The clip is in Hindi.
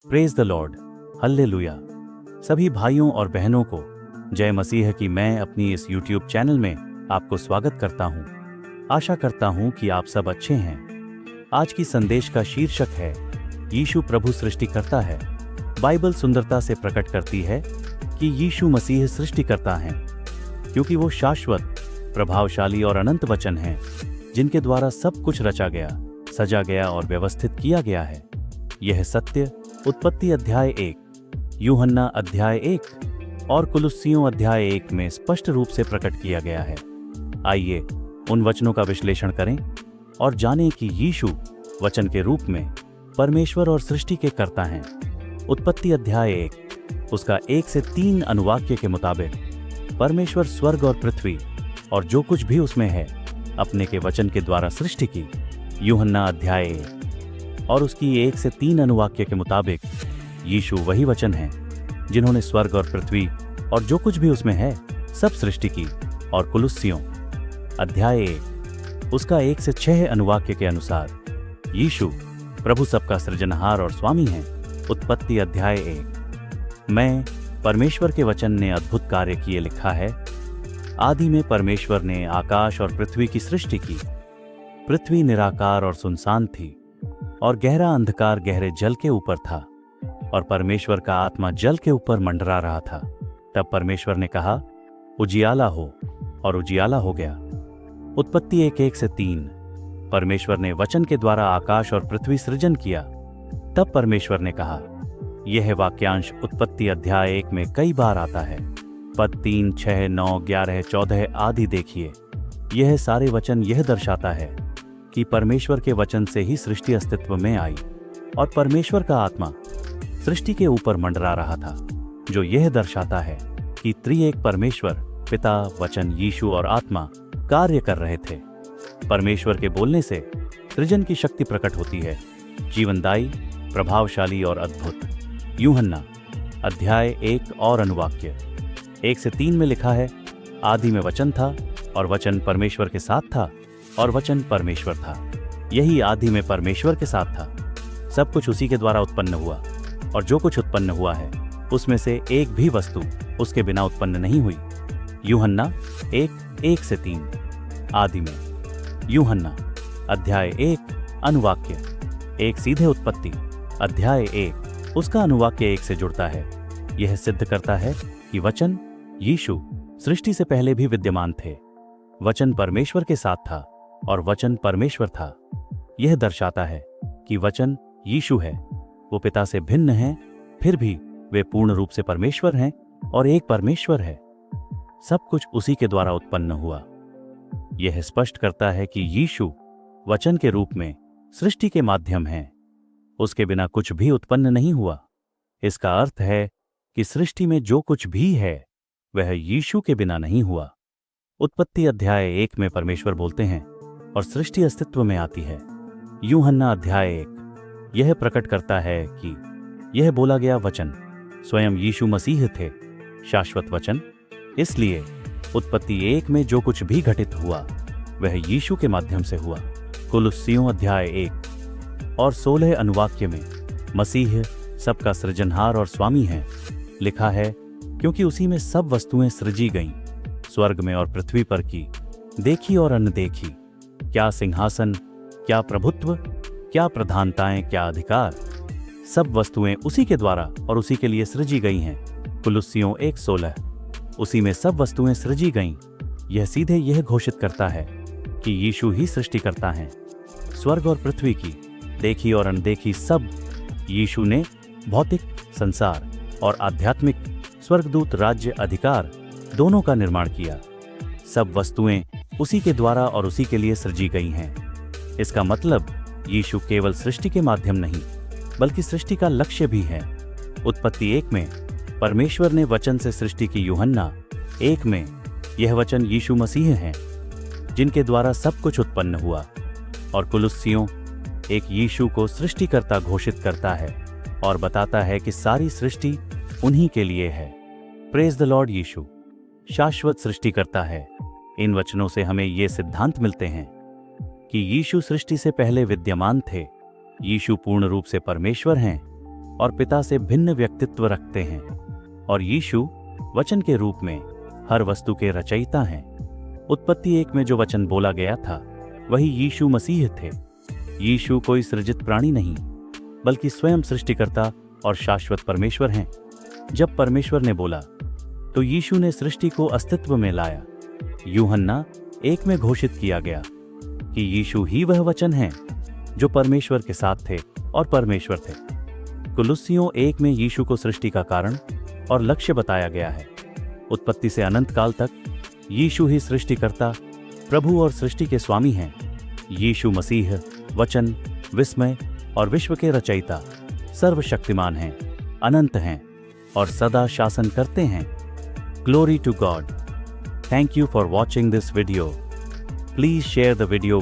Praise the Lord, hallelujah. सभी भाइयों और बहनों को जय मसीह की मैं अपनी इस यूट्यूब चैनल में आपको स्वागत करता हूं। आशा करता हूं कि आप सब अच्छे हैं। आज की संदेश का शीर्षक है यीशु प्रभु सृष्टिकर्ता है। बाइबल सुंदरता से प्रकट करती है कि यीशु मसीह सृष्टिकर्ता हैं, क्योंकि वो शाश्वत, प्रभावशाली और अनंत वचन हैं, जिनके द्वारा सब कुछ रचा गया, सजा गया और व्यवस्थित किया गया है। यह सत्य उत्पत्ति अध्याय 1, यूहन्ना अध्याय 1 और कुलुस्सियों अध्याय 1 में स्पष्ट रूप से प्रकट किया गया है। आइए उन वचनों का विश्लेषण करें और जानें कि यीशु वचन के रूप में परमेश्वर और सृष्टि के कर्ता हैं। उत्पत्ति अध्याय 1 उसका 1 से 3 अनुवाक्य के मुताबिक परमेश्वर स्वर्ग और पृथ्वी और जो कुछ भी उसमें है अपने के वचन के द्वारा सृष्टि की। यूहन्ना अध्याय 1 और उसकी 1 से 3 अनुवाक्य के मुताबिक यीशु वही वचन हैं जिन्होंने स्वर्ग और पृथ्वी और जो कुछ भी उसमें है सब सृष्टि की। और कुलुस्सियों अध्याय 1 उसका 1 से 6 अनुवाक्य के अनुसार यीशु प्रभु सबका सृजनहार और स्वामी हैं। उत्पत्ति अध्याय 1 में परमेश्वर के वचन ने अद्भुत कार्य किए लिखा है। आदि में परमेश्वर ने आकाश और पृथ्वी की सृष्टि की। पृथ्वी निराकार और सुनसान थी और गहरा अंधकार गहरे जल के ऊपर था और परमेश्वर का आत्मा जल के ऊपर मंडरा रहा था। तब परमेश्वर ने कहा, उजियाला हो, और उजियाला हो गया। उत्पत्ति 1:1 से 3 परमेश्वर ने वचन के द्वारा आकाश और पृथ्वी सृजन किया। तब परमेश्वर ने कहा। यह वाक्यांश उत्पत्ति अध्याय 1 में कई बार आता है। पद 3, 6, 9, 11, 14 आदि देखिए। यह सारे वचन यह दर्शाता है कि परमेश्वर के वचन से ही सृष्टि अस्तित्व में आई और परमेश्वर का आत्मा सृष्टि के ऊपर मंडरा रहा था, जो यह दर्शाता है कि त्रिएक परमेश्वर पिता, वचन, यीशु और आत्मा कार्य कर रहे थे। परमेश्वर के बोलने से सृजन की शक्ति प्रकट होती है, जीवनदायी, प्रभावशाली और अद्भुत। यूहन्ना अध्याय 1 और अनुवाक्य 1 से 3 में लिखा है, आदि में वचन था और वचन परमेश्वर के साथ था और वचन परमेश्वर था। यही आदि में परमेश्वर के साथ था। सब कुछ उसी के द्वारा उत्पन्न हुआ और जो कुछ उत्पन्न हुआ है उसमें से एक भी वस्तु उसके बिना उत्पन्न नहीं हुई। यूहन्ना 1:1 से 3 आदि में। यूहन्ना अध्याय 1 अनुवाक्य 1 सीधे उत्पत्ति अध्याय 1 उसका अनुवाक्य 1 से जुड़ता है। यह सिद्ध करता है कि वचन यीशु सृष्टि से पहले भी विद्यमान थे। वचन परमेश्वर के साथ था और वचन परमेश्वर था। यह दर्शाता है कि वचन यीशु है। वो पिता से भिन्न हैं, फिर भी वे पूर्ण रूप से परमेश्वर हैं और एक परमेश्वर है। सब कुछ उसी के द्वारा उत्पन्न हुआ। यह स्पष्ट करता है कि यीशु वचन के रूप में सृष्टि के माध्यम हैं। उसके बिना कुछ भी उत्पन्न नहीं हुआ। इसका अर्थ है कि सृष्टि में जो कुछ भी है वह यीशु के बिना नहीं हुआ। उत्पत्ति अध्याय 1 में परमेश्वर बोलते हैं और सृष्टि अस्तित्व में आती है। यूहन्ना अध्याय 1 यह प्रकट करता है कि यह बोला गया वचन स्वयं यीशु मसीह थे, शाश्वत वचन। इसलिए उत्पत्ति 1 में जो कुछ भी घटित हुआ वह यीशु के माध्यम से हुआ। कुलुस्सियों अध्याय 1 और 16 अनुवाक्य में मसीह सबका सृजनहार और स्वामी है लिखा है, क्योंकि उसी में सब वस्तुएं सृजी गईं, स्वर्ग में और पृथ्वी पर की, देखी और अनदेखी। क्या सिंहासन, क्या प्रभुत्व, क्या प्रधानताएं, क्या अधिकार, सब वस्तुएं उसी के द्वारा और उसी के लिए सृजी गई हैं। कुलुस्सियों 1:16 उसी में सब वस्तुएं सृजी गईं। यह सीधे यह घोषित करता है कि यीशु ही सृष्टिकर्ता हैं। स्वर्ग और पृथ्वी की देखी और अनदेखी सब यीशु ने भौतिक संसार और आध्यात्मिक स्वर्गदूत, राज्य, अधिकार दोनों का निर्माण किया। सब वस्तुएं उसी के द्वारा और उसी के लिए सृजी गई हैं। इसका मतलब यीशु केवल सृष्टि के माध्यम नहीं बल्कि सृष्टि का लक्ष्य भी है। उत्पत्ति 1 में परमेश्वर ने वचन से सृष्टि की। यूहन्ना 1 में यह वचन यीशु मसीह हैं, जिनके द्वारा सब कुछ उत्पन्न हुआ। और कुलुस्सियों 1 यीशु को सृष्टिकर्ता घोषित करता है और बताता है कि सारी सृष्टि उन्हीं के लिए है। Praise the Lord. यीशु शाश्वत सृष्टिकर्ता है। इन वचनों से हमें ये सिद्धांत मिलते हैं कि यीशु सृष्टि से पहले विद्यमान थे। यीशु पूर्ण रूप से परमेश्वर हैं और पिता से भिन्न व्यक्तित्व रखते हैं, और यीशु वचन के रूप में हर वस्तु के रचयिता हैं। उत्पत्ति 1 में जो वचन बोला गया था वही यीशु मसीह थे। यीशु कोई सृजित प्राणी नहीं, बल्कि स्वयं सृष्टिकर्ता और शाश्वत परमेश्वर हैं। जब परमेश्वर ने बोला तो यीशु ने सृष्टि को अस्तित्व में लाया। यूहन्ना 1 में घोषित किया गया कि यीशु ही वह वचन है जो परमेश्वर के साथ थे और परमेश्वर थे। कुलुस्सियों 1 में यीशु को सृष्टि का कारण और लक्ष्य बताया गया है। उत्पत्ति से अनंत काल तक यीशु ही सृष्टिकर्ता, प्रभु और सृष्टि के स्वामी हैं। यीशु मसीह वचन, विस्मय और विश्व के रचयिता, सर्वशक्तिमान हैं, अनंत हैं और सदा शासन करते हैं। Glory to God. Thank you for watching this video. Please share the video